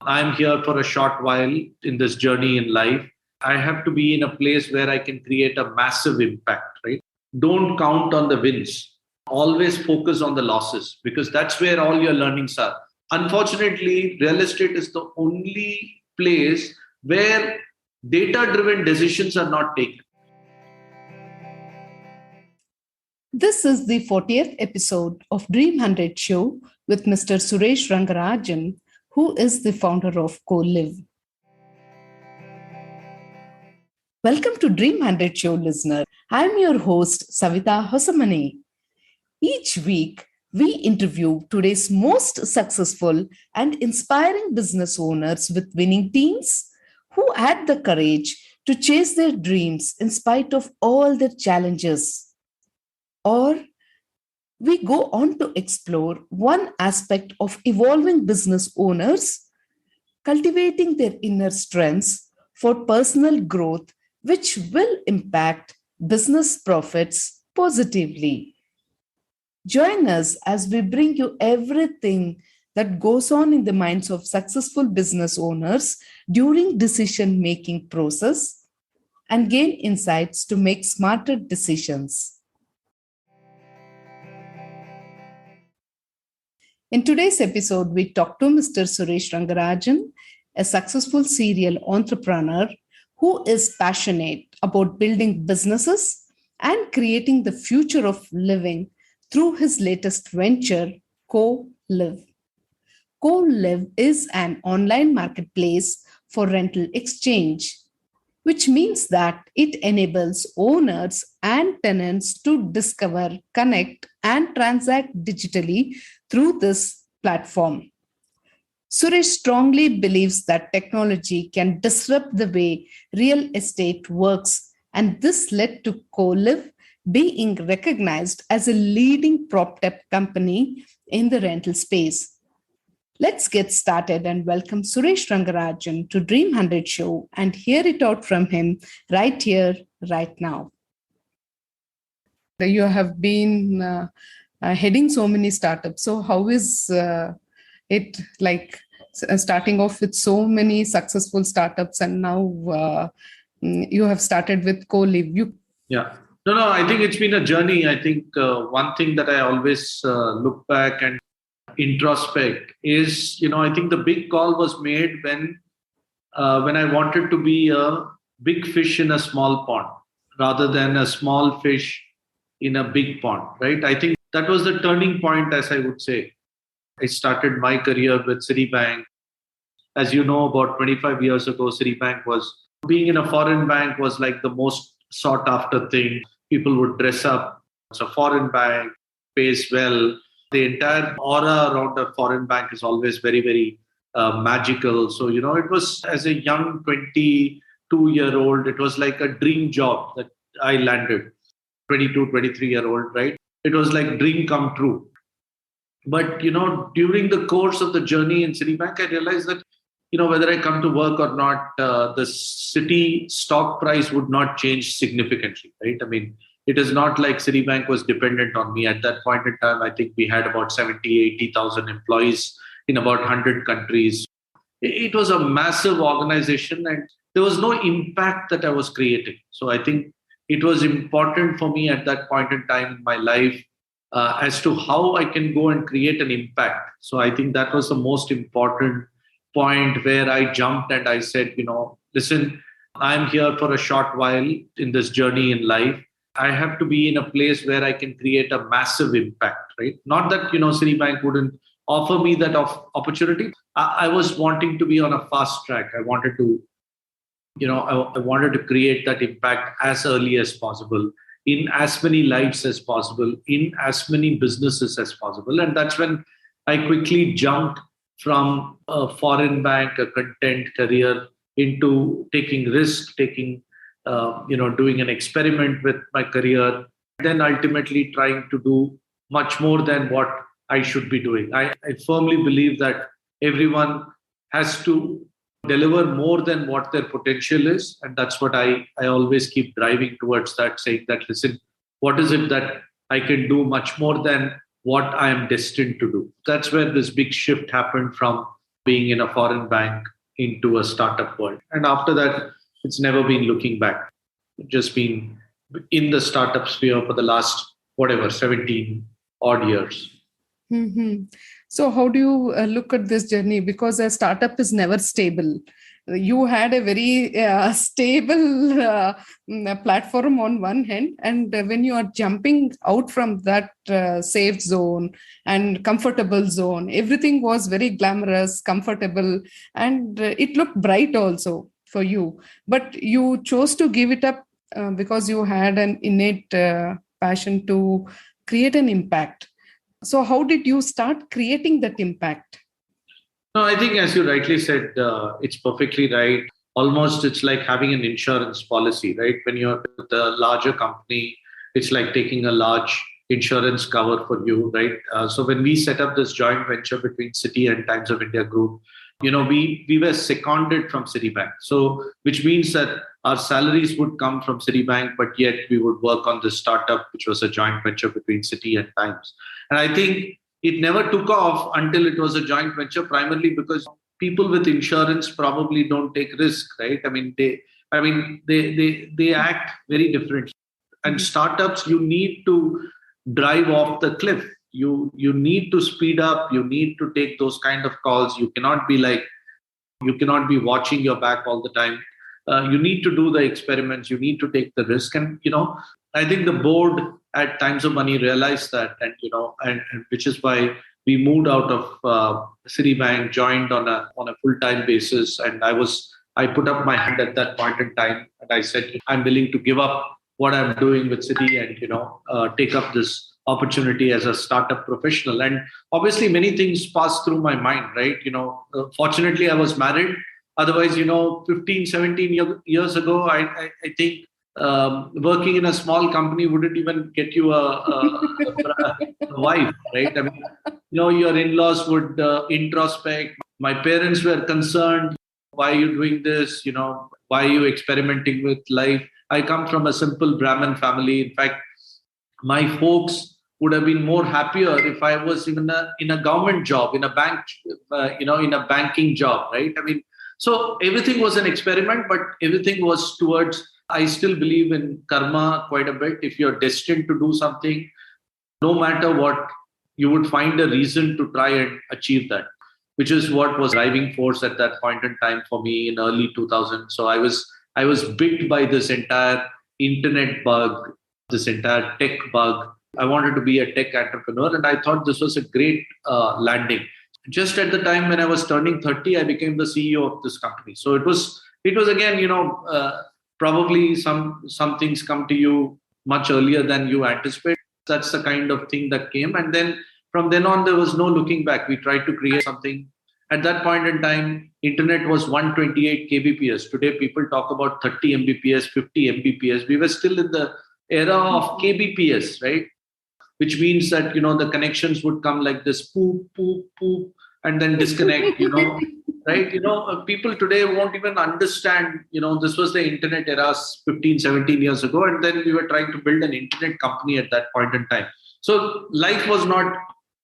I'm here for a short while in this journey in life. I have to be in a place where I can create a massive impact, right? Don't count on the wins. Always focus on the losses because that's where all your learnings are. Unfortunately, real estate is the only place where data driven decisions are not taken. This is the 40th episode of Dream 100 Show with Mr. Suresh Rangarajan, who is the founder of Colive. Welcome to Dream 100 Show, listener. I'm your host, Savita Hosamani. Each week, we interview today's most successful and inspiring business owners with winning teams who had the courage to chase their dreams in spite of all their challenges. Or we go on to explore one aspect of evolving business owners, cultivating their inner strengths for personal growth, which will impact business profits positively. Join us as we bring you everything that goes on in the minds of successful business owners during decision-making process and gain insights to make smarter decisions. In today's episode, we talk to Mr. Suresh Rangarajan, a successful serial entrepreneur who is passionate about building businesses and creating the future of living through his latest venture, Colive. Colive is an online marketplace for rental exchange, which means that it enables owners and tenants to discover, connect, and transact digitally through this platform. Suresh strongly believes that technology can disrupt the way real estate works, and this led to Colive being recognized as a leading PropTech company in the rental space. Let's get started and welcome Suresh Rangarajan to Dream 100 Show and hear it out from him right here, right now. You have been heading so many startups. So how is it like starting off with so many successful startups and now you have started with Colive? Yeah. No, I think it's been a journey. I think one thing that I always look back and introspect is, I think the big call was made when I wanted to be a big fish in a small pond rather than a small fish in a big pond, right? I think that was the turning point, as I would say. I started my career with Citibank. As you know, about 25 years ago, Citibank was being in a foreign bank was like the most sought after thing. People would dress up. It's a foreign bank, pays well. The entire aura around a foreign bank is always very, very magical. So, it was as a young 22-year-old, it was like a dream job that I landed. 22, 23-year-old, right? It was like dream come true. But, during the course of the journey in Citibank, I realized that, whether I come to work or not, the city stock price would not change significantly, right? I mean, it is not like Citibank was dependent on me. At that point in time, I think we had about 70, 80,000 employees in about 100 countries. It was a massive organization and there was no impact that I was creating. So I think it was important for me at that point in time in my life as to how I can go and create an impact. So I think that was the most important point where I jumped and I said, listen, I'm here for a short while in this journey in life. I have to be in a place where I can create a massive impact, right? Not that, Citibank wouldn't offer me that opportunity. I was wanting to be on a fast track. I wanted to, I wanted to create that impact as early as possible, in as many lives as possible, in as many businesses as possible. And that's when I quickly jumped from a foreign bank, a content career, into taking risk, doing an experiment with my career, then ultimately trying to do much more than what I should be doing. I firmly believe that everyone has to deliver more than what their potential is. And that's what I always keep driving towards that, saying that, listen, what is it that I can do much more than what I am destined to do? That's where this big shift happened from being in a foreign bank into a startup world. And after that, it's never been looking back. Just been in the startup sphere for the last, whatever, 17 odd years. Mhm. So, how do you look at this journey? Because a startup is never stable. You had a very stable platform on one hand, and when you are jumping out from that safe zone and comfortable zone, everything was very glamorous, comfortable, and it looked bright also for you. But you chose to give it up because you had an innate passion to create an impact. So, how did you start creating that impact? No, I think as you rightly said, it's perfectly right. Almost it's like having an insurance policy, right? When you're with a larger company, it's like taking a large insurance cover for you, right? So when we set up this joint venture between Citi and Times of India Group, we were seconded from Citibank. So which means that our salaries would come from Citibank, but yet we would work on this startup, which was a joint venture between Citi and Times. And I think it never took off until it was a joint venture, primarily because people with insurance probably don't take risk, right? They act very differently. And startups, you need to drive off the cliff. You need to speed up. You need to take those kind of calls. You cannot be watching your back all the time. You need to do the experiments. You need to take the risk. And I think the board at Times of Money realized that, and which is why we moved out of Citibank, joined on a full time basis, and I put up my hand at that point in time, and I said I'm willing to give up what I'm doing with Citi and take up this opportunity as a startup professional. And obviously, many things passed through my mind, right? Fortunately, I was married. Otherwise, 15, 17 years ago, I think working in a small company wouldn't even get you a wife, right? I mean, your in-laws would introspect. My parents were concerned. Why are you doing this? Why are you experimenting with life? I come from a simple Brahmin family. In fact, my folks would have been more happier if I was even in a government job, in a bank, in a banking job, right? I mean, so everything was an experiment, but everything was towards, I still believe in karma quite a bit. If you're destined to do something, no matter what, you would find a reason to try and achieve that, which is what was driving force at that point in time for me in early 2000. So I was bit by this entire internet bug, this entire tech bug. I wanted to be a tech entrepreneur, and I thought this was a great landing. Just at the time when I was turning 30, I became the CEO of this company. So it was again, probably some things come to you much earlier than you anticipate. That's the kind of thing that came. And then from then on, there was no looking back. We tried to create something. At that point in time, internet was 128 kbps. Today, people talk about 30 mbps, 50 mbps. We were still in the era of kbps, right? Which means that, the connections would come like this, poop, poop, poop, and then disconnect, right? People today won't even understand, this was the internet era 15, 17 years ago. And then we were trying to build an internet company at that point in time. So life was not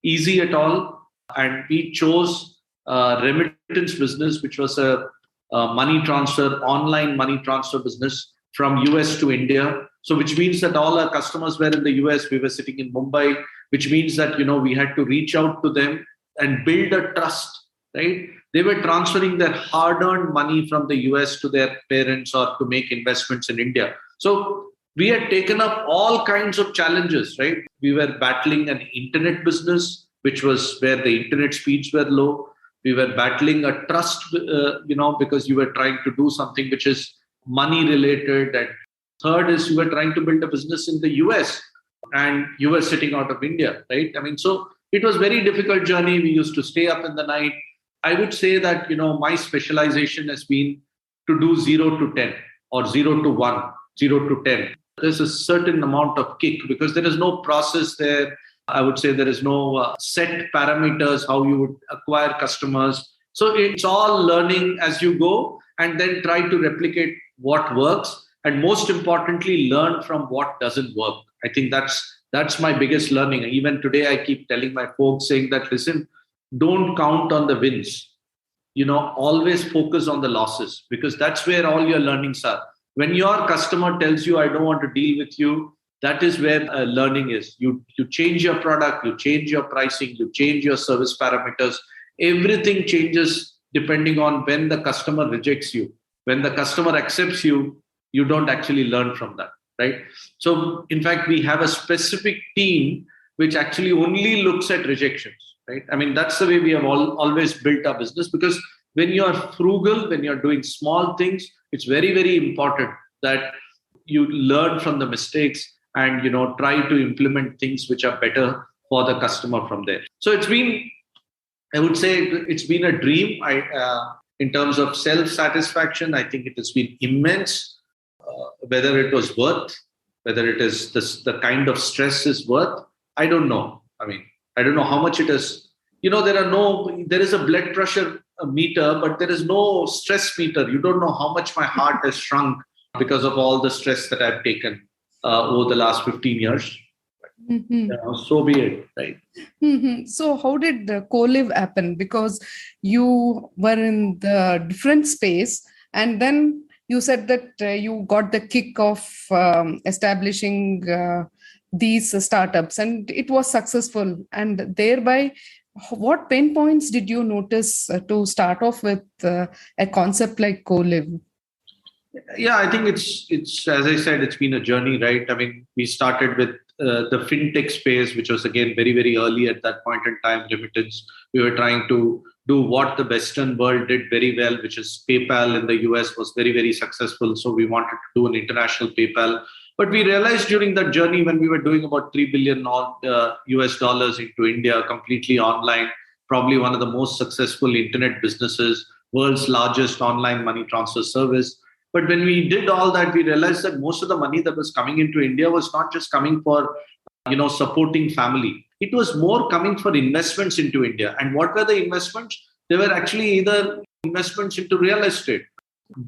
easy at all. And we chose remittance business, which was a online money transfer business from US to India. So which means that all our customers were in the US, we were sitting in Mumbai, which means that, we had to reach out to them and build a trust, right? They were transferring their hard-earned money from the US to their parents or to make investments in India. So we had taken up all kinds of challenges, right? We were battling an internet business, which was where the internet speeds were low. We were battling a trust, because you were trying to do something which is money related. And third is you were trying to build a business in the US and you were sitting out of India, right? I mean, so it was very difficult journey. We used to stay up in the night. I would say that, my specialization has been to do 0 to 10 or 0 to 1, 0 to 10. There's a certain amount of kick because there is no process there. I would say there is no set parameters, how you would acquire customers. So it's all learning as you go and then try to replicate what works. And most importantly, learn from what doesn't work. I think that's my biggest learning. Even today, I keep telling my folks saying that, listen, don't count on the wins. always focus on the losses, because that's where all your learnings are. When your customer tells you, I don't want to deal with you, that is where learning is. You change your product, you change your pricing, you change your service parameters. Everything changes depending on when the customer rejects you. When the customer accepts you, you don't actually learn from that, right? So in fact, we have a specific team which actually only looks at rejections, right? I mean, that's the way we have always built our business, because when you are frugal, when you're doing small things, it's very, very important that you learn from the mistakes and, try to implement things which are better for the customer from there. So I would say it's been a dream. In terms of self-satisfaction, I think it has been immense. Whether it was worth, whether it is the kind of stress is worth, I don't know. I mean, I don't know how much it is. There is a blood pressure meter, but there is no stress meter. You don't know how much my heart has shrunk because of all the stress that I've taken over the last 15 years. So be it, right? So how did the Colive happen? Because you were in the different space, and then you said that you got the kick of establishing these startups, and it was successful. And thereby, what pain points did you notice to start off with a concept like Colive? Yeah, I think it's as I said, it's been a journey, right? I mean, we started with the fintech space, which was again very, very early at that point in time. Remittance. We were trying to do what the Western world did very well, which is PayPal in the US was very, very successful. So we wanted to do an international PayPal. But we realized during that journey, when we were doing about $3 billion US dollars into India, completely online, probably one of the most successful internet businesses, world's largest online money transfer service. But when we did all that, we realized that most of the money that was coming into India was not just coming for, supporting family. It was more coming for investments into India. And what were the investments? They were actually either investments into real estate,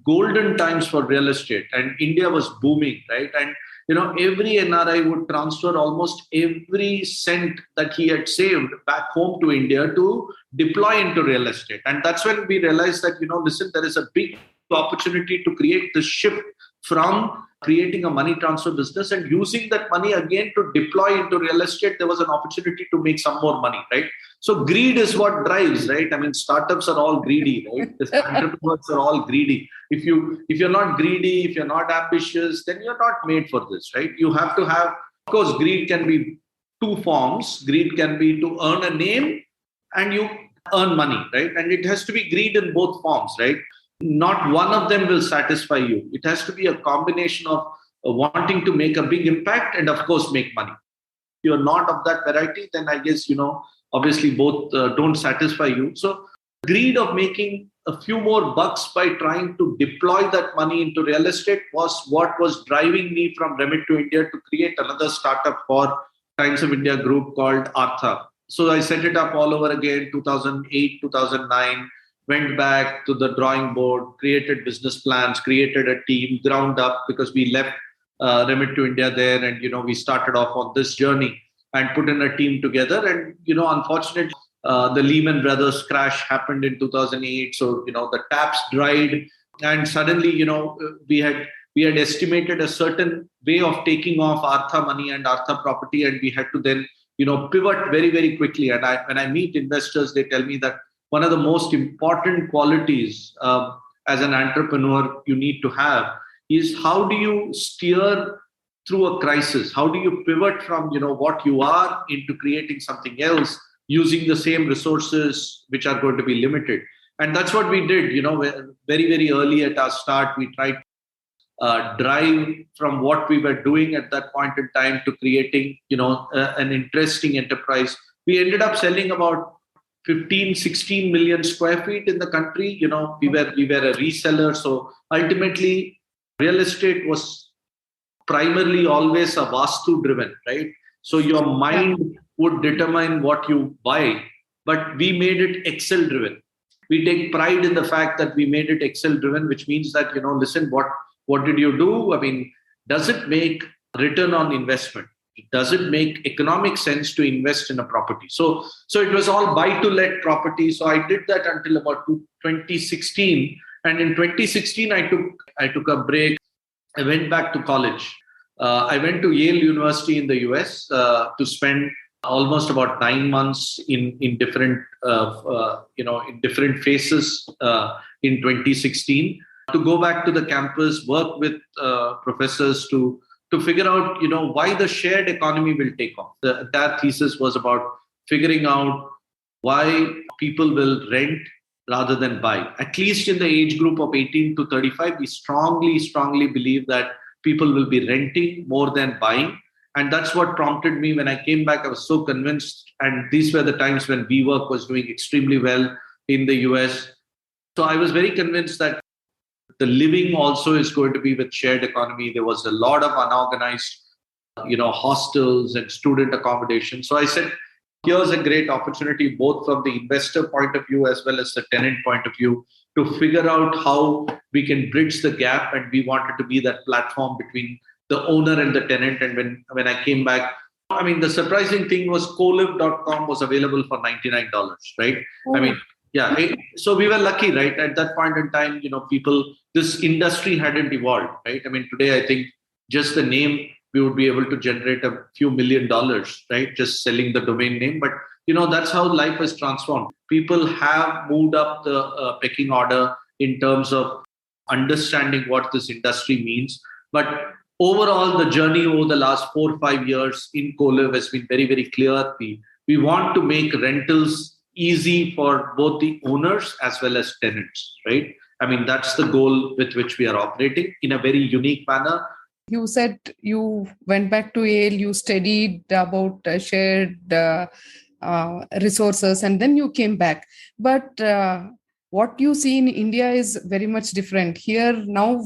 golden times for real estate. And India was booming, right? And, every NRI would transfer almost every cent that he had saved back home to India to deploy into real estate. And that's when we realized that, listen, there is a big opportunity to create this shift from creating a money transfer business and using that money again to deploy into real estate. There was an opportunity to make some more money, right? So greed is what drives, right? I mean, startups are all greedy, right? The entrepreneurs are all greedy. If you're not greedy, if you're not ambitious, then you're not made for this, right? You have to have, of course, greed can be two forms. Greed can be to earn a name and you earn money, right? And it has to be greed in both forms, right? Not one of them will satisfy you. It has to be a combination of wanting to make a big impact and, of course, make money. If you're not of that variety, then I guess, obviously both don't satisfy you. So greed of making a few more bucks by trying to deploy that money into real estate was what was driving me from Remit to India to create another startup for Times of India group called Artha. So I set it up all over again, 2008, 2009. Went back to the drawing board, created business plans, created a team, ground up, because we left Remit to India there, and we started off on this journey and put in a team together. And unfortunately, the Lehman Brothers crash happened in 2008, so the taps dried, and suddenly we had estimated a certain way of taking off Artha money and Artha property, and we had to then pivot very, very quickly. And when I meet investors, they tell me that one of the most important qualities as an entrepreneur you need to have is how do you steer through a crisis? How do you pivot from what you are into creating something else using the same resources which are going to be limited? And that's what we did. Very, very early at our start, we tried to drive from what we were doing at that point in time to creating an interesting enterprise. We ended up selling about 15, 16 million square feet in the country. We were a reseller. So ultimately, real estate was primarily always a Vastu driven, right? So your mind would determine what you buy, but we made it Excel driven. We take pride in the fact that we made it Excel driven, which means that, listen, what did you do? I mean, does it make return on investment? does it make economic sense to invest in a property? So it was all buy to let property. So I did that until about 2016. And in 2016, I took a break. I went back to college. I went to Yale University in the US to spend almost about 9 months in different in different phases in 2016, to go back to the campus, work with professors to figure out why the shared economy will take off. That thesis was about figuring out why people will rent rather than buy. At least in the age group of 18 to 35, we strongly believe that people will be renting more than buying. And that's what prompted me. When I came back, I was so convinced. And these were the times when WeWork was doing extremely well in the US. So I was very convinced that the living also is going to be with shared economy. There was a lot of unorganized, hostels and student accommodation. So I said, here's a great opportunity, both from the investor point of view as well as the tenant point of view, to figure out how we can bridge the gap. And we wanted to be that platform between the owner and the tenant. And when I came back, I mean, the surprising thing was Colive.com was available for $99, right? Oh. I mean, yeah. So we were lucky, right? At that point in time, this industry hadn't evolved, right? I mean, today, I think just the name, we would be able to generate a few $1 million, right? Just selling the domain name. But, that's how life has transformed. People have moved up the pecking order in terms of understanding what this industry means. But overall, the journey over the last 4 or 5 years in Colive has been very, very clear. We want to make rentals easy for both the owners as well as tenants, right? I mean, that's the goal with which we are operating in a very unique manner. You said you went back to Yale, you studied about shared resources, and then you came back. But what you see in India is very much different. Here now,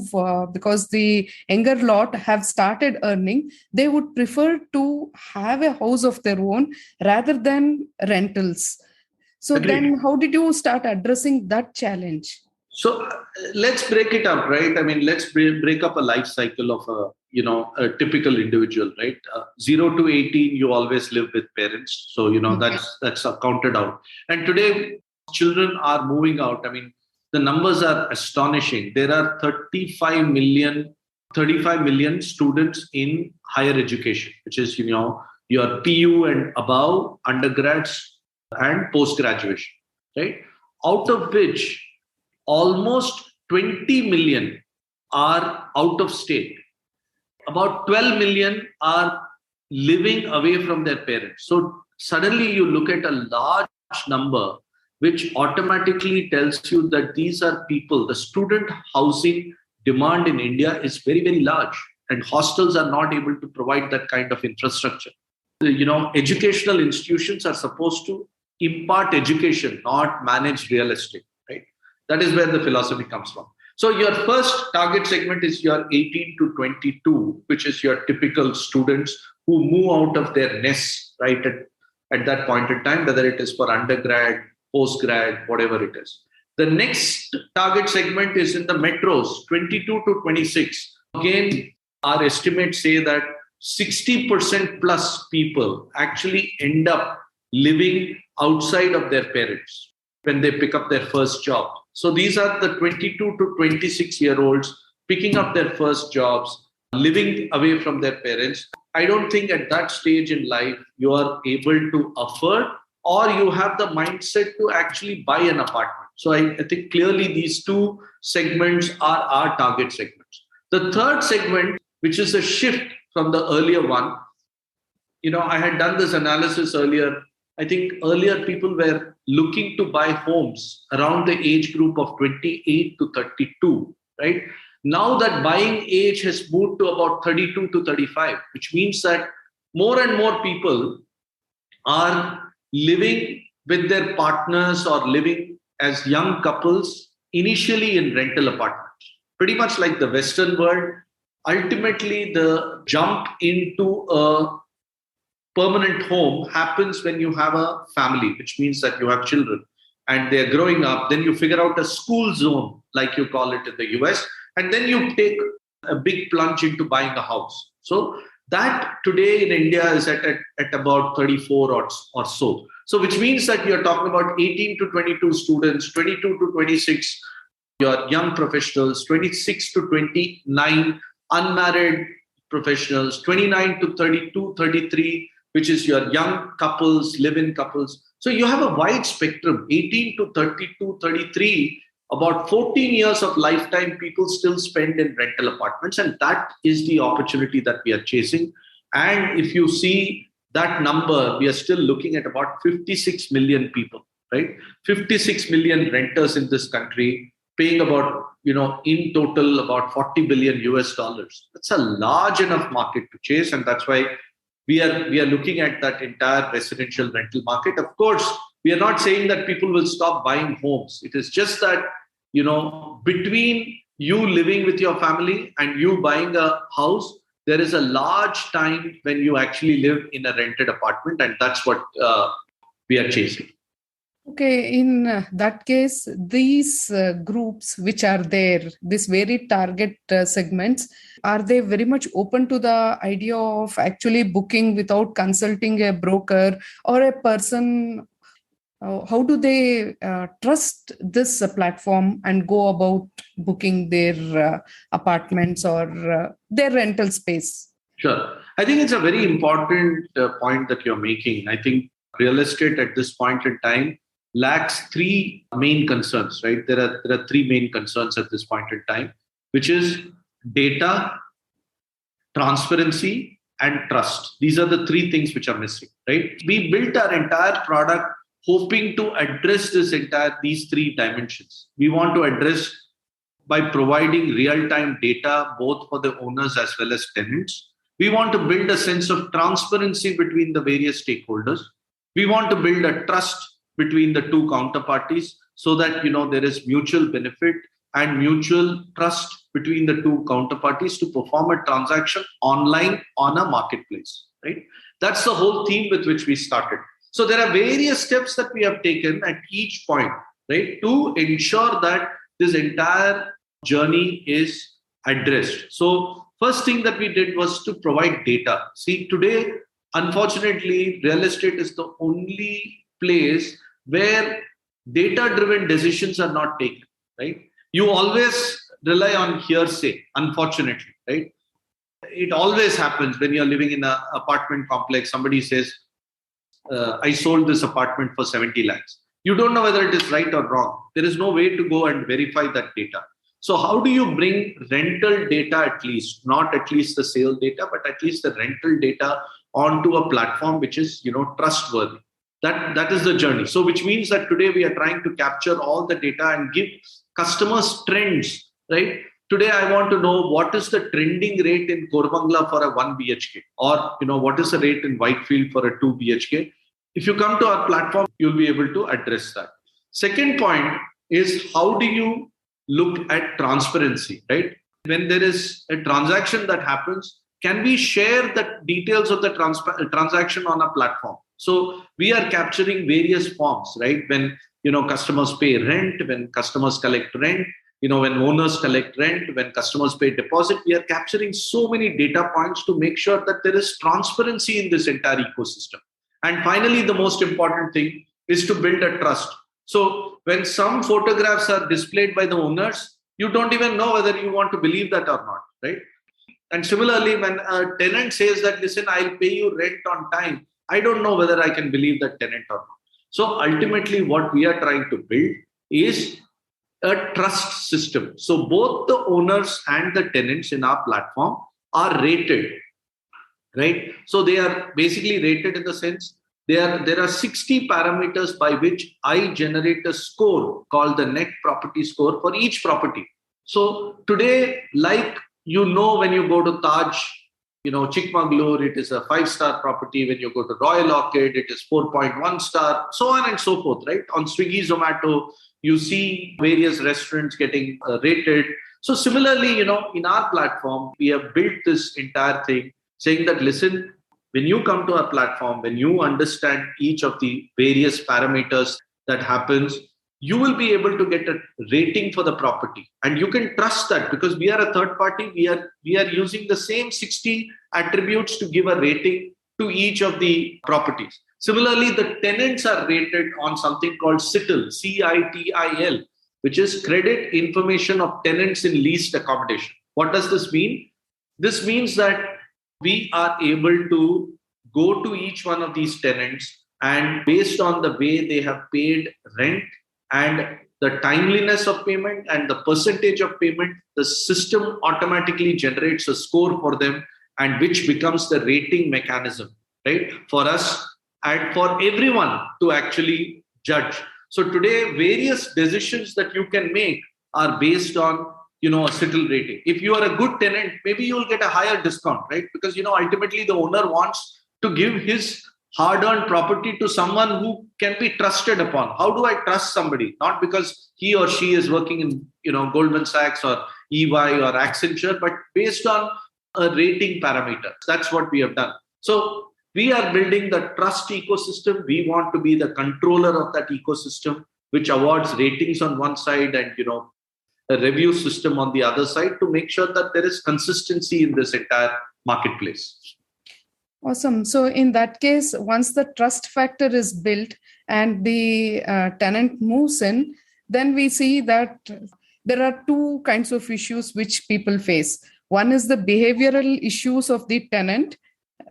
because the younger lot have started earning, they would prefer to have a house of their own rather than rentals. So Agreed. Then how did you start addressing that challenge? So let's break it up, right? I mean, let's break up a life cycle of a typical individual, right? 0 to 18, you always live with parents. So, that's counted out. And today, children are moving out. I mean, the numbers are astonishing. There are 35 million students in higher education, which is, your PU and above, undergrads and post-graduation, right? Out of which almost 20 million are out of state. About 12 million are living away from their parents. So suddenly you look at a large number, which automatically tells you that these are people. The student housing demand in India is very, very large, and hostels are not able to provide that kind of infrastructure. Educational institutions are supposed to impart education, not manage real estate, right? That is where the philosophy comes from. So your first target segment is your 18 to 22, which is your typical students who move out of their nests, right, at that point in time, whether it is for undergrad, postgrad, whatever it is. The next target segment is in the metros, 22 to 26. Again, our estimates say that 60% plus people actually end up living outside of their parents when they pick up their first job. So these are the 22 to 26-year-olds picking up their first jobs, living away from their parents. I don't think at that stage in life you are able to afford, or you have the mindset to actually buy an apartment. So I think clearly these two segments are our target segments. The third segment, which is a shift from the earlier one, I had done this analysis earlier. I think earlier people were looking to buy homes around the age group of 28 to 32, right? Now that buying age has moved to about 32 to 35, which means that more and more people are living with their partners or living as young couples initially in rental apartments. Pretty much like the Western world, ultimately the jump into a permanent home happens when you have a family, which means that you have children and they're growing up. Then you figure out a school zone, like you call it in the US, and then you take a big plunge into buying a house. So That today in India is at about 34 or so. So which means that you're talking about 18 to 22 students, 22 to 26, your young professionals, 26 to 29 unmarried professionals, 29 to 32, 33, which is your young couples, live-in couples. So you have a wide spectrum, 18 to 32, 33, about 14 years of lifetime people still spend in rental apartments. And that is the opportunity that we are chasing. And if you see that number, we are still looking at about 56 million people, right? 56 million renters in this country, paying about, in total about 40 billion US dollars. That's a large enough market to chase. And that's why we are looking at that entire residential rental market. Of course, we are not saying that people will stop buying homes. It is just that, between you living with your family and you buying a house, there is a large time when you actually live in a rented apartment. And that's what we are chasing. Okay, in that case, these groups which are there, these very target segments, are they very much open to the idea of actually booking without consulting a broker or a person? How do they trust this platform and go about booking their apartments or their rental space? Sure. I think it's a very important point that you're making. I think real estate at this point in time lacks three main concerns, right? There are three main concerns at this point in time, which is data, transparency, and trust. These are the three things which are missing, right? We built our entire product hoping to address these three dimensions. We want to address by providing real-time data, both for the owners as well as tenants. We want to build a sense of transparency between the various stakeholders. We want to build a trust between the two counterparties so that there is mutual benefit and mutual trust between the two counterparties to perform a transaction online on a marketplace, right? That's the whole theme with which we started. So there are various steps that we have taken at each point, right, to ensure that this entire journey is addressed. So first thing that we did was to provide data. See, today, unfortunately, real estate is the only place where data-driven decisions are not taken, right? You always rely on hearsay, unfortunately, right? It always happens when you're living in an apartment complex. Somebody says, I sold this apartment for 70 lakhs. You don't know whether it is right or wrong. There is no way to go and verify that data. So how do you bring rental data at least, not at least the sale data, but at least the rental data onto a platform which is, trustworthy? That is the journey. So which means that today we are trying to capture all the data and give customers trends, right? Today I want to know what is the trending rate in Korbangla for a 1 BHK, or what is the rate in Whitefield for a 2 BHK. If you come to our platform, you'll be able to address that. Second point is, how do you look at transparency, right? When there is a transaction that happens, can we share the details of the transaction on a platform? So we are capturing various forms, right? When customers pay rent, when customers collect rent, when owners collect rent, when customers pay deposit, we are capturing so many data points to make sure that there is transparency in this entire ecosystem. And finally, the most important thing is to build a trust. So when some photographs are displayed by the owners, you don't even know whether you want to believe that or not, right? And similarly, when a tenant says that, listen, I'll pay you rent on time, I don't know whether I can believe that tenant or not. So ultimately, what we are trying to build is a trust system. So both the owners and the tenants in our platform are rated, right? So they are basically rated in the sense there are 60 parameters by which I generate a score called the net property score for each property. So today, like when you go to Taj, Chikmagalur, it is a 5-star property. When you go to Royal Orchid, it is 4.1 star, so on and so forth, right? On Swiggy, Zomato, you see various restaurants getting rated. So similarly, in our platform, we have built this entire thing saying that, listen, when you come to our platform, when you understand each of the various parameters that happens, you will be able to get a rating for the property. And you can trust that because we are a third party. We are using the same 60 attributes to give a rating to each of the properties. Similarly, the tenants are rated on something called CITIL, CITIL, which is Credit Information of Tenants in Leased Accommodation. What does this mean? This means that we are able to go to each one of these tenants, and based on the way they have paid rent and the timeliness of payment and the percentage of payment, the system automatically generates a score for them, and which becomes the rating mechanism, right, for us and for everyone to actually judge. So today, various decisions that you can make are based on, a CITIL rating. If you are a good tenant, maybe you'll get a higher discount, right? Because, ultimately the owner wants to give his hard-earned property to someone who can be trusted upon. How do I trust somebody? Not because he or she is working in, Goldman Sachs or EY or Accenture, but based on a rating parameter. That's what we have done. So we are building the trust ecosystem. We want to be the controller of that ecosystem, which awards ratings on one side and, a review system on the other side to make sure that there is consistency in this entire marketplace. Awesome. So in that case, once the trust factor is built and the tenant moves in, then we see that there are two kinds of issues which people face. One is the behavioral issues of the tenant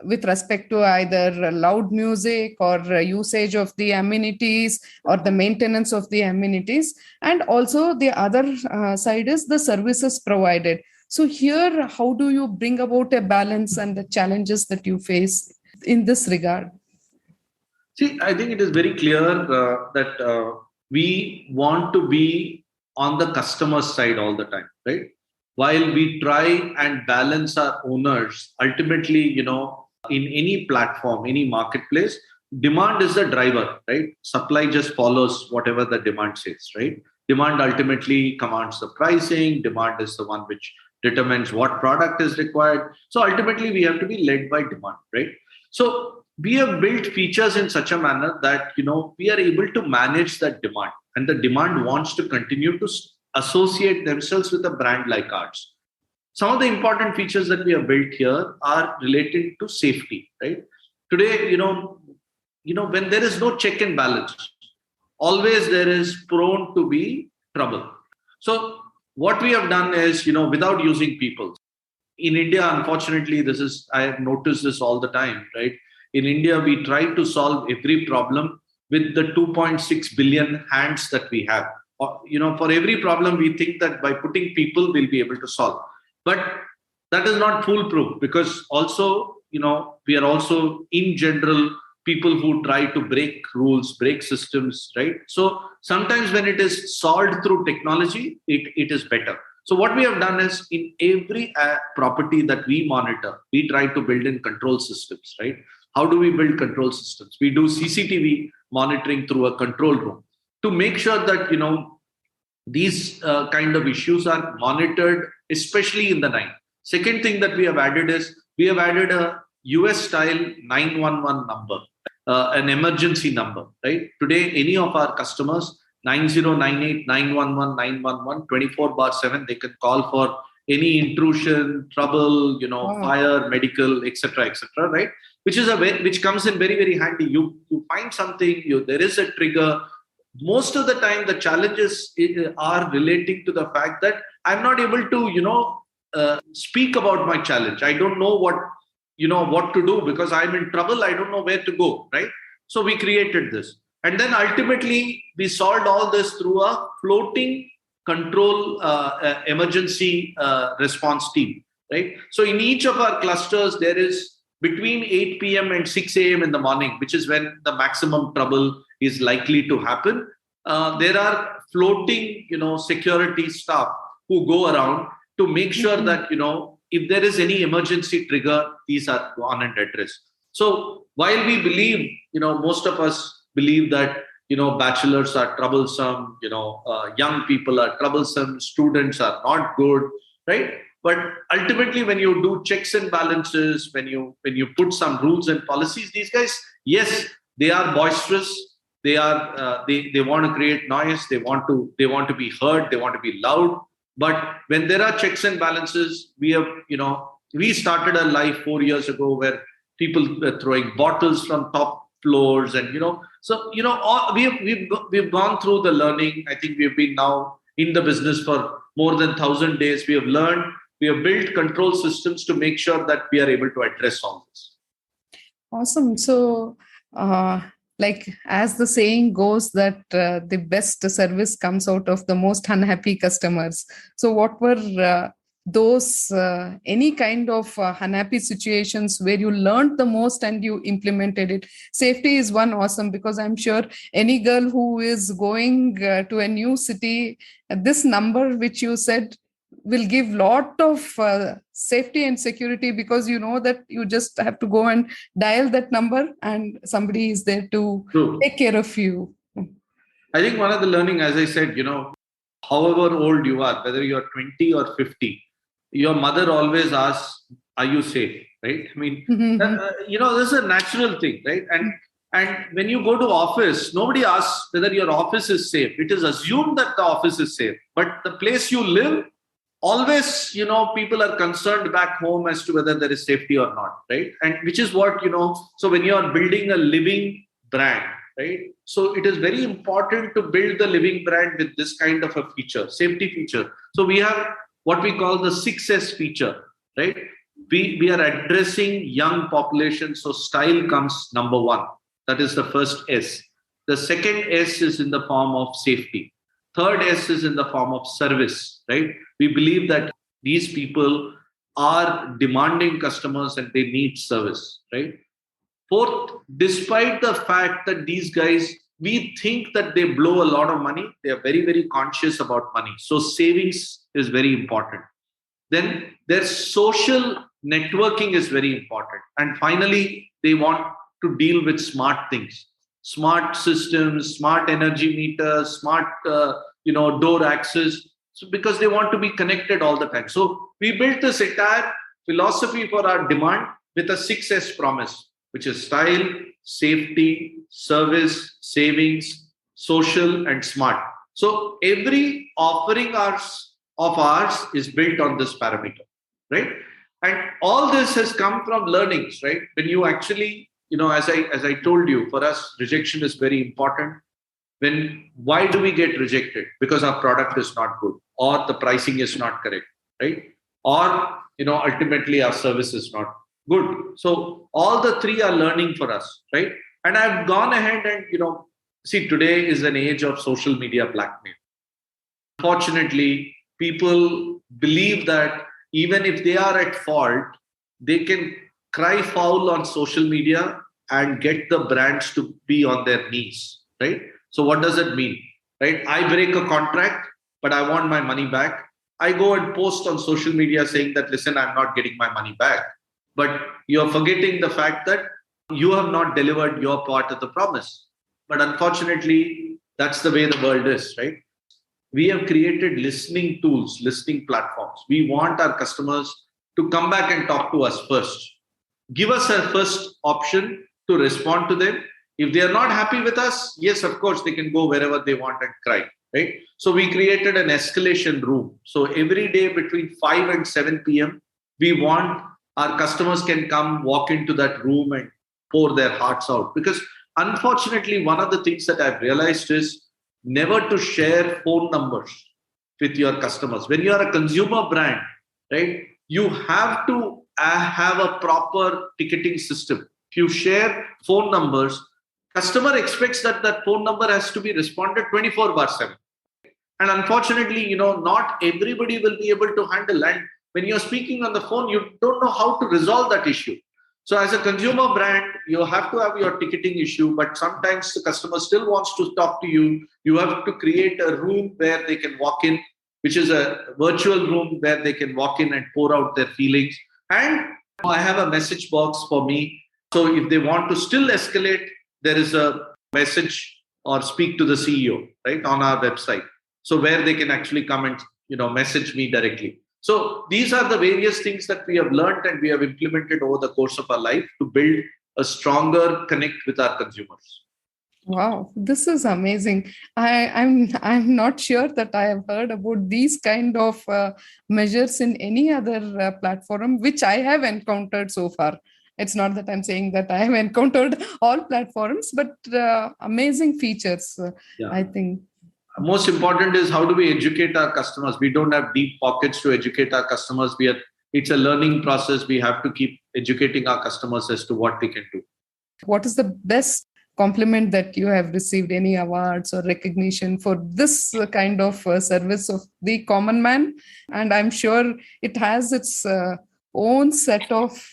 with respect to either loud music or usage of the amenities or the maintenance of the amenities. And also the other side is the services provided. So here, how do you bring about a balance and the challenges that you face in this regard? See, I think it is very clear that we want to be on the customer side all the time, right? While we try and balance our owners, ultimately, in any platform, any marketplace, demand is the driver, right? Supply just follows whatever the demand says, right? Demand ultimately commands the pricing. Demand is the one which determines what product is required. So ultimately, we have to be led by demand, right? So we have built features in such a manner that, we are able to manage that demand, and the demand wants to continue to associate themselves with a brand like ours. Some of the important features that we have built here are related to safety, right? Today, when there is no check and balance, always there is prone to be trouble. So what we have done is, without using people. In India, unfortunately, I have noticed this all the time, right? In India, we try to solve every problem with the 2.6 billion hands that we have. For every problem, we think that by putting people, we'll be able to solve. But that is not foolproof, because also, we are also in general people who try to break rules, break systems, right? So sometimes when it is solved through technology, it is better. So what we have done is, in every property that we monitor, we try to build in control systems, right? How do we build control systems? We do CCTV monitoring through a control room to make sure that, these kind of issues are monitored, especially in the night. Second thing that we have added is, we have added a US style 911 number, an emergency number, right? Today, any of our customers, 9098 911 911 24/7, they can call for any intrusion, trouble, fire, medical, etc., right? Which comes in very, very handy. You find something, there is a trigger. Most of the time, the challenges are relating to the fact that I'm not able to, speak about my challenge. I don't know what to do because I'm in trouble. I don't know where to go, right? So we created this. And then ultimately, we solved all this through a floating control emergency response team, right? So in each of our clusters, there is between 8 p.m. and 6 a.m. in the morning, which is when the maximum trouble is likely to happen. There are floating, security staff who go around to make sure that, if there is any emergency trigger, these are on and addressed. So while we believe, most of us believe that, bachelors are troublesome, young people are troublesome, students are not good, right? But ultimately, when you do checks and balances, when you put some rules and policies, these guys, yes, they are boisterous. they want to create noise. They want to be heard. They want to be loud. But when there are checks and balances, we started a life 4 years ago where people were throwing bottles from top floors, and we've gone through the learning. I think we've been now in the business for more than 1,000 days. We have learned. We have built control systems to make sure that we are able to address all this. Awesome. So, like as the saying goes, that the best service comes out of the most unhappy customers. So what were those any kind of unhappy situations where you learned the most and you implemented it? Safety is one. Awesome, because I'm sure any girl who is going to a new city, this number which you said will give lot of safety and security, because you know that you just have to go and dial that number and somebody is there to take care of you. I think one of the learning, as I said, however old you are, whether you're 20 or 50, your mother always asks, are you safe? Right? I mean, this is a natural thing, right? And when you go to office, nobody asks whether your office is safe. It is assumed that the office is safe, but the place you live, always, people are concerned back home as to whether there is safety or not, right? And which is what, so when you are building a living brand, right? So it is very important to build the living brand with this kind of a feature, safety feature. So we have what we call the 6S feature, right? We are addressing young population. So style comes number one. That is the first S. The second S is in the form of safety. Third S is in the form of service, right? We believe that these people are demanding customers and they need service, right? Fourth, despite the fact that these guys, we think that they blow a lot of money, they are very, very conscious about money. So savings is very important. Then their social networking is very important. And finally, they want to deal with smart things. Smart systems, smart energy meters, smart door access, so because they want to be connected all the time. So we built this entire philosophy for our demand with a 6S promise, which is style, safety, service, savings, social, and smart. So every offering of ours is built on this parameter, right? And all this has come from learnings, right? When you actually, as I told you, for us, rejection is very important. Why do we get rejected? Because our product is not good, or the pricing is not correct, right? Or, ultimately our service is not good. So all the three are learning for us, right? And I've gone ahead and, see, today is an age of social media blackmail. Unfortunately, people believe that even if they are at fault, they can cry foul on social media and get the brands to be on their knees, right? So what does it mean, right? I break a contract, but I want my money back. I go and post on social media saying that, listen, I'm not getting my money back. But you're forgetting the fact that you have not delivered your part of the promise. But unfortunately, that's the way the world is, right? We have created listening tools, listening platforms. We want our customers to come back and talk to us first. Give us a first option to respond to them. If they are not happy with us, yes, of course, they can go wherever they want and cry, right? So we created an escalation room. So every day between 5 and 7 p.m., we want our customers can come, walk into that room and pour their hearts out. Because unfortunately, one of the things that I've realized is never to share phone numbers with your customers. When you are a consumer brand, right, you have to have a proper ticketing system. If you share phone numbers, customer expects that that phone number has to be responded 24/7. And unfortunately, not everybody will be able to handle. And when you're speaking on the phone, you don't know how to resolve that issue. So as a consumer brand, you have to have your ticketing issue, but sometimes the customer still wants to talk to you. You have to create a room where they can walk in, which is a virtual room where they can walk in and pour out their feelings. And I have a message box for me. So if they want to still escalate, there is a message or speak to the CEO, right, on our website. So where they can actually come and, message me directly. So these are the various things that we have learned and we have implemented over the course of our life to build a stronger connect with our consumers. Wow, this is amazing. I'm not sure that I have heard about these kind of measures in any other platform which I have encountered so far. It's not that I'm saying that I have encountered all platforms, but amazing features, Yeah. I think. Most important is how do we educate our customers? We don't have deep pockets to educate our customers. It's a learning process. We have to keep educating our customers as to what they can do. What is the best compliment that you have received? Any awards or recognition for this kind of service of the common man? And I'm sure it has its own set of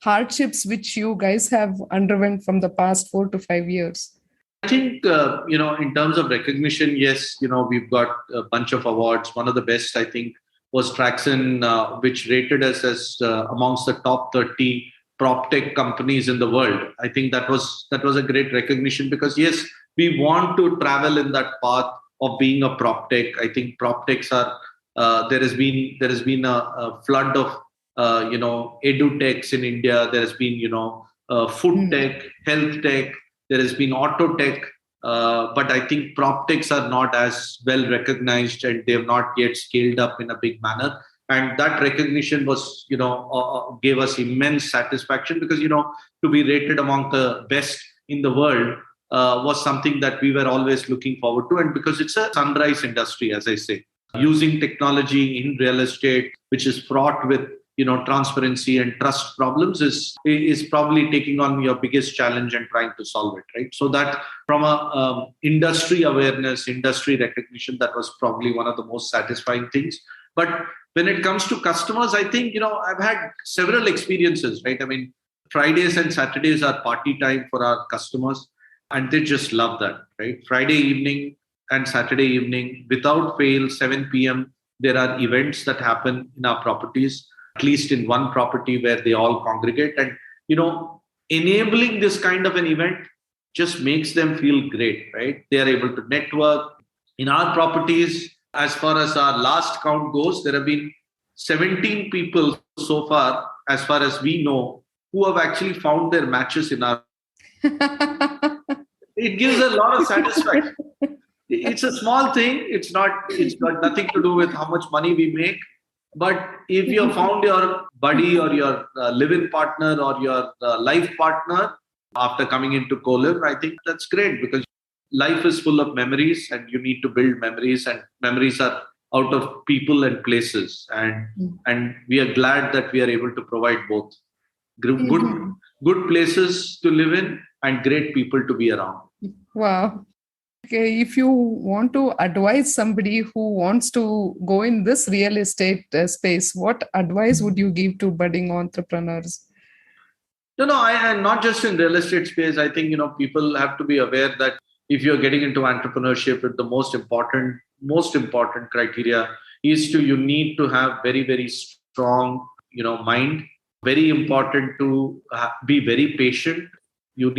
hardships which you guys have underwent from the past 4 to 5 years. I think, in terms of recognition, yes, we've got a bunch of awards. One of the best, I think, was Traxon, which rated us as amongst the top 30 prop tech companies in the world. I think that was a great recognition because, yes, we want to travel in that path of being a prop tech. I think prop techs are, there has been a flood of, edu techs in India. There has been, food tech, health tech. There has been auto tech, but I think prop techs are not as well recognized and they have not yet scaled up in a big manner. And that recognition was, gave us immense satisfaction because, to be rated among the best in the world was something that we were always looking forward to. And because it's a sunrise industry, as I say, using technology in real estate, which is fraught with transparency and trust problems is probably taking on your biggest challenge and trying to solve it, right? So that from a industry awareness, industry recognition, that was probably one of the most satisfying things. But when it comes to customers, I think, I've had several experiences, right? I mean, Fridays and Saturdays are party time for our customers and they just love that, right? Friday evening and Saturday evening, without fail, 7 p.m., there are events that happen in our properties, at least in one property where they all congregate. And, enabling this kind of an event just makes them feel great, right? They are able to network. In our properties, as far as our last count goes, there have been 17 people so far as we know, who have actually found their matches in our. It gives a lot of satisfaction. It's a small thing. It's got nothing to do with how much money we make. But if you have found your buddy or your live-in partner or your life partner after coming into Colive, I think that's great because life is full of memories and you need to build memories, and memories are out of people and places. And we are glad that we are able to provide both good places to live in and great people to be around. Wow. Okay, if you want to advise somebody who wants to go in this real estate space, what advice would you give to budding entrepreneurs? No, I not just in real estate space. I think, people have to be aware that if you're getting into entrepreneurship, the most important criteria is you need to have very, very strong, mind. Very important to be very patient. You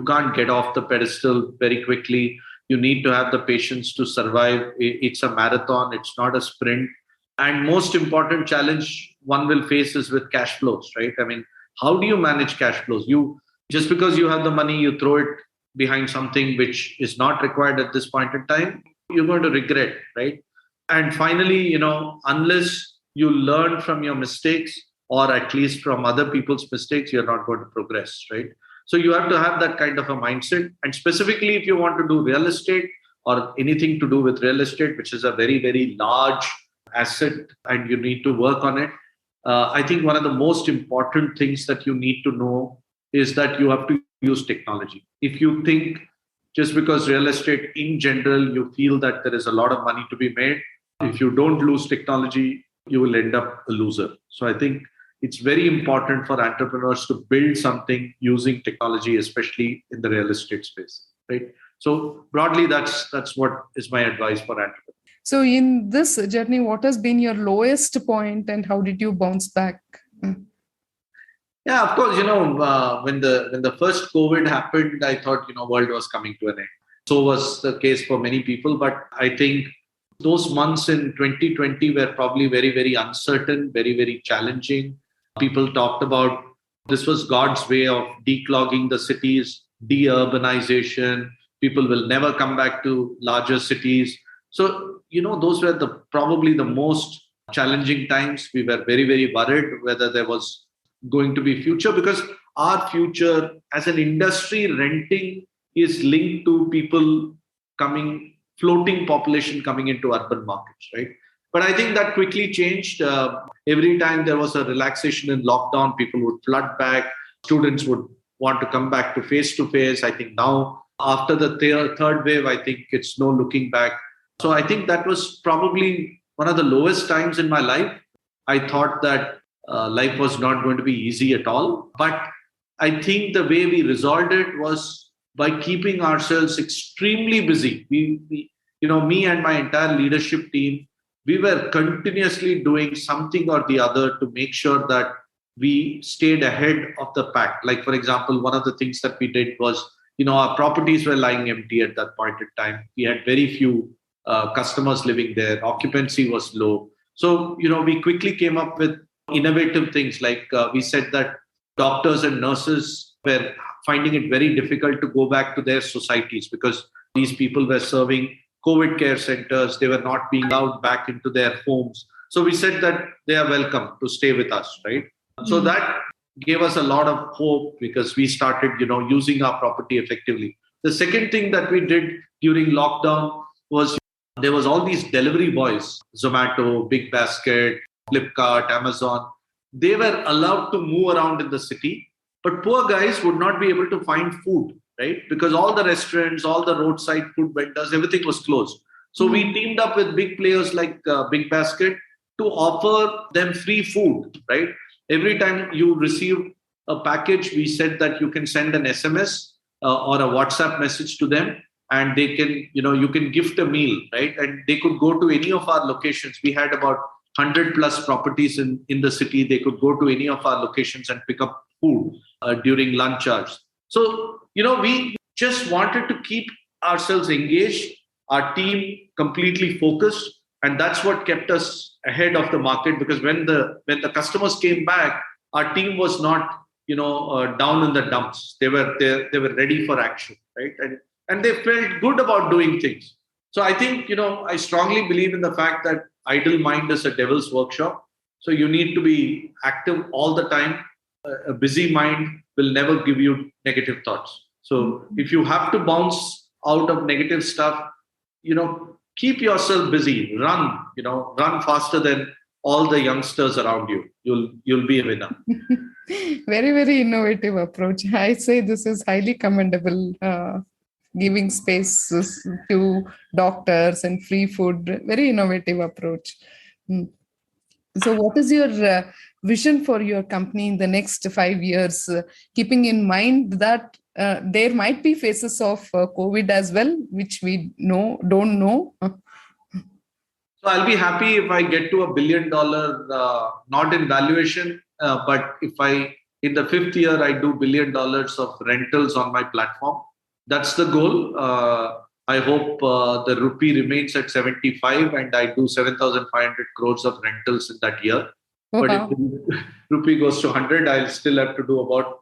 can't get off the pedestal very quickly. You need to have the patience to survive. It's a marathon. It's not a sprint. And most important challenge one will face is with cash flows, right? I mean, how do you manage cash flows? Just because you have the money, you throw it behind something which is not required at this point in time, you're going to regret, right? And finally, unless you learn from your mistakes or at least from other people's mistakes, you're not going to progress, right? So you have to have that kind of a mindset. And specifically, if you want to do real estate or anything to do with real estate, which is a very, very large asset and you need to work on it, I think one of the most important things that you need to know is that you have to use technology. If you think just because real estate in general, you feel that there is a lot of money to be made, if you don't lose technology, you will end up a loser. So I think it's very important for entrepreneurs to build something using technology, especially in the real estate space, right? So broadly, that's what is my advice for entrepreneurs. So in this journey, what has been your lowest point and how did you bounce back? Yeah, of course, when the first COVID happened, I thought, world was coming to an end. So was the case for many people. But I think those months in 2020 were probably very, very uncertain, very, very challenging. People talked about this was God's way of declogging the cities, de-urbanization, People will never come back to larger cities. So, those were probably the most challenging times. We were very, very worried whether there was going to be future, because our future as an industry, renting is linked to people floating population coming into urban markets, right? But I think that quickly changed. Every time there was a relaxation in lockdown, people would flood back. Students would want to come back to face. I think now, after the third wave, I think it's no looking back. So I think that was probably one of the lowest times in my life. I thought that life was not going to be easy at all. But I think the way we resolved it was by keeping ourselves extremely busy. Me and my entire leadership team, we were continuously doing something or the other to make sure that we stayed ahead of the pack. Like, for example, one of the things that we did was, our properties were lying empty at that point in time. We had very few customers living there. Occupancy was low. So, we quickly came up with innovative things. Like we said that doctors and nurses were finding it very difficult to go back to their societies because these people were serving COVID care centers. They were not being allowed back into their homes. So we said that they are welcome to stay with us, right? So that gave us a lot of hope because we started, using our property effectively. The second thing that we did during lockdown was there was all these delivery boys, Zomato, Big Basket, Flipkart, Amazon. They were allowed to move around in the city, but poor guys would not be able to find food, right? Because all the restaurants, all the roadside food vendors, everything was closed. So we teamed up with big players like Big Basket to offer them free food, right? Every time you received a package, we said that you can send an SMS or a WhatsApp message to them, and they can, you can gift a meal, right? And they could go to any of our locations. We had about 100 plus properties in the city. They could go to any of our locations and pick up food during lunch hours. So, we just wanted to keep ourselves engaged, our team completely focused. And that's what kept us ahead of the market, because when the customers came back, our team was not, down in the dumps. They were ready for action, right? And they felt good about doing things. So I think, I strongly believe in the fact that idle mind is a devil's workshop. So you need to be active all the time. A busy mind will never give you negative thoughts. So if you have to bounce out of negative stuff, keep yourself busy, run faster than all the youngsters around you. You'll be a winner. Very, very innovative approach. I say this is highly commendable. Giving spaces to doctors and free food, very innovative approach. So what is your vision for your company in the next 5 years, keeping in mind that there might be phases of COVID as well, which we don't know? So I'll be happy if I get to $1 billion, not in valuation, but if in the fifth year, I do $1 billion of rentals on my platform. That's the goal. I hope the rupee remains at 75 and I do 7,500 crores of rentals in that year. Wow. But if the rupee goes to 100, I'll still have to do about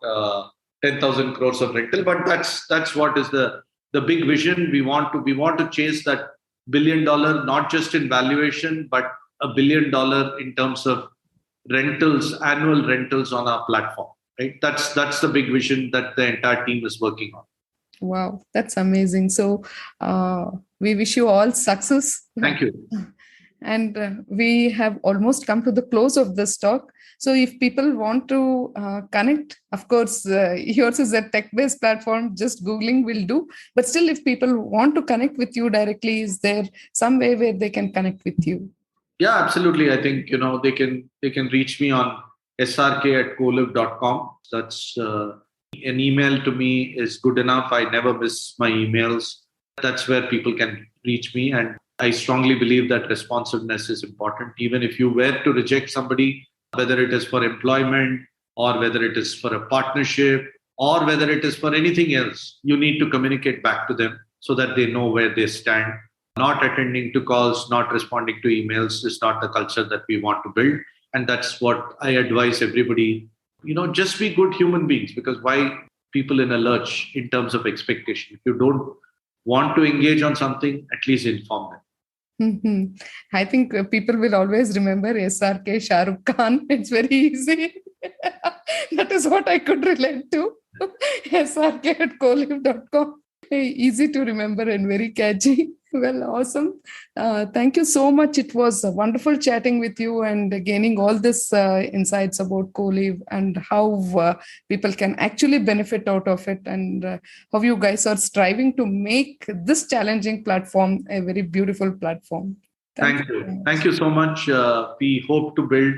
10,000 crores of rental. But that's what is the big vision. We want to chase that $1 billion, not just in valuation, but $1 billion in terms of rentals, annual rentals on our platform. Right? That's the big vision that the entire team is working on. Wow, that's amazing. So we wish you all success. Thank you. And we have almost come to the close of this talk. So if people want to connect, of course, yours is a tech-based platform, just Googling will do. But still, if people want to connect with you directly, is there some way where they can connect with you? Yeah, absolutely. I think, they can reach me on srk@colive.com. That's an email to me is good enough. I never miss my emails. That's where people can reach me. And I strongly believe that responsiveness is important. Even if you were to reject somebody, whether it is for employment or whether it is for a partnership or whether it is for anything else, you need to communicate back to them so that they know where they stand. Not attending to calls, not responding to emails is not the culture that we want to build. And that's what I advise everybody. Just be good human beings, because why people in a lurch in terms of expectation? If you don't want to engage on something, at least inform them. I think people will always remember SRK Shah Rukh Khan. It's very easy. That is what I could relate to. SRK at colive.com. Easy to remember and very catchy. Well, awesome. Thank you so much. It was wonderful chatting with you and gaining all this insights about Colive and how people can actually benefit out of it, and how you guys are striving to make this challenging platform a very beautiful platform. Thank you. Thank you so much. We hope to build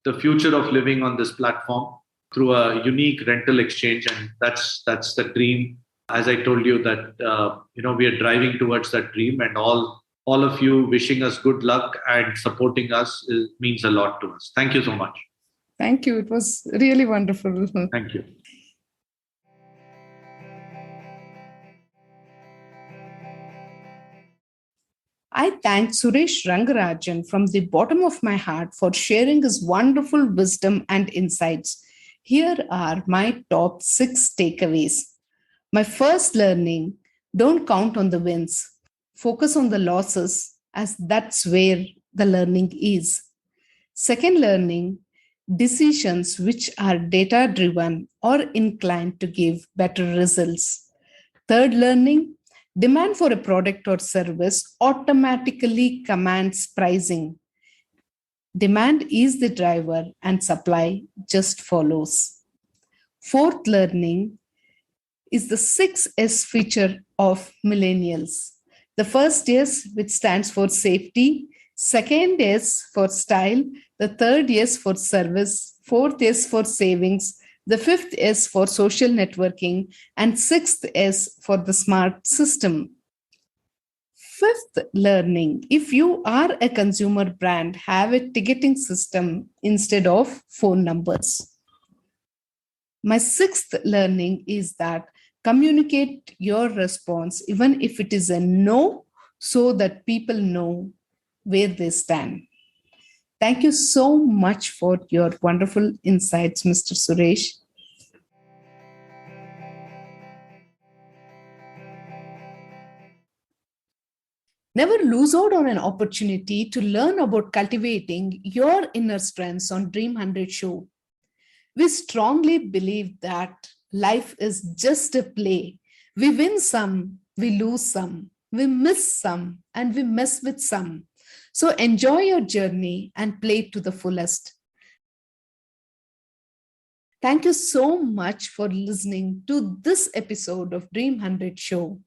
the future of living on this platform through a unique rental exchange, and that's the dream. As I told you that we are driving towards that dream, and all of you wishing us good luck and supporting us means a lot to us. Thank you so much. Thank you. It was really wonderful. Thank you. I thank Suresh Rangarajan from the bottom of my heart for sharing his wonderful wisdom and insights. Here are my top 6 takeaways. My first learning: don't count on the wins. Focus on the losses, as that's where the learning is. Second learning: decisions which are data driven or inclined to give better results. Third learning: demand for a product or service automatically commands pricing. Demand is the driver and supply just follows. Fourth learning is the 6S feature of millennials. The first S, which stands for safety, second S for style, the third S for service, fourth S for savings, the fifth S for social networking, and sixth S for the smart system. Fifth learning: if you are a consumer brand, have a ticketing system instead of phone numbers. My sixth learning is that communicate your response, even if it is a no, so that people know where they stand. Thank you so much for your wonderful insights, Mr. Suresh. Never lose out on an opportunity to learn about cultivating your inner strengths on Dream 100 Show. We strongly believe that life is just a play. We win some, we lose some, we miss some, and we mess with some. So enjoy your journey and play to the fullest. Thank you so much for listening to this episode of Dream 100 Show.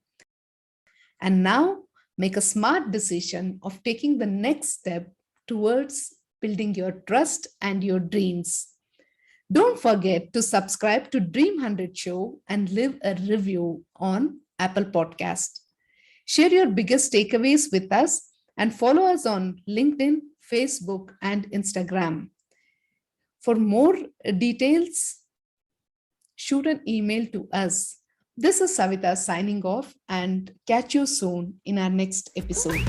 And now, make a smart decision of taking the next step towards building your trust and your dreams. Don't forget to subscribe to Dream 100 Show and leave a review on Apple Podcast. Share your biggest takeaways with us and follow us on LinkedIn, Facebook, and Instagram. For more details, shoot an email to us. This is Savita signing off, and catch you soon in our next episode.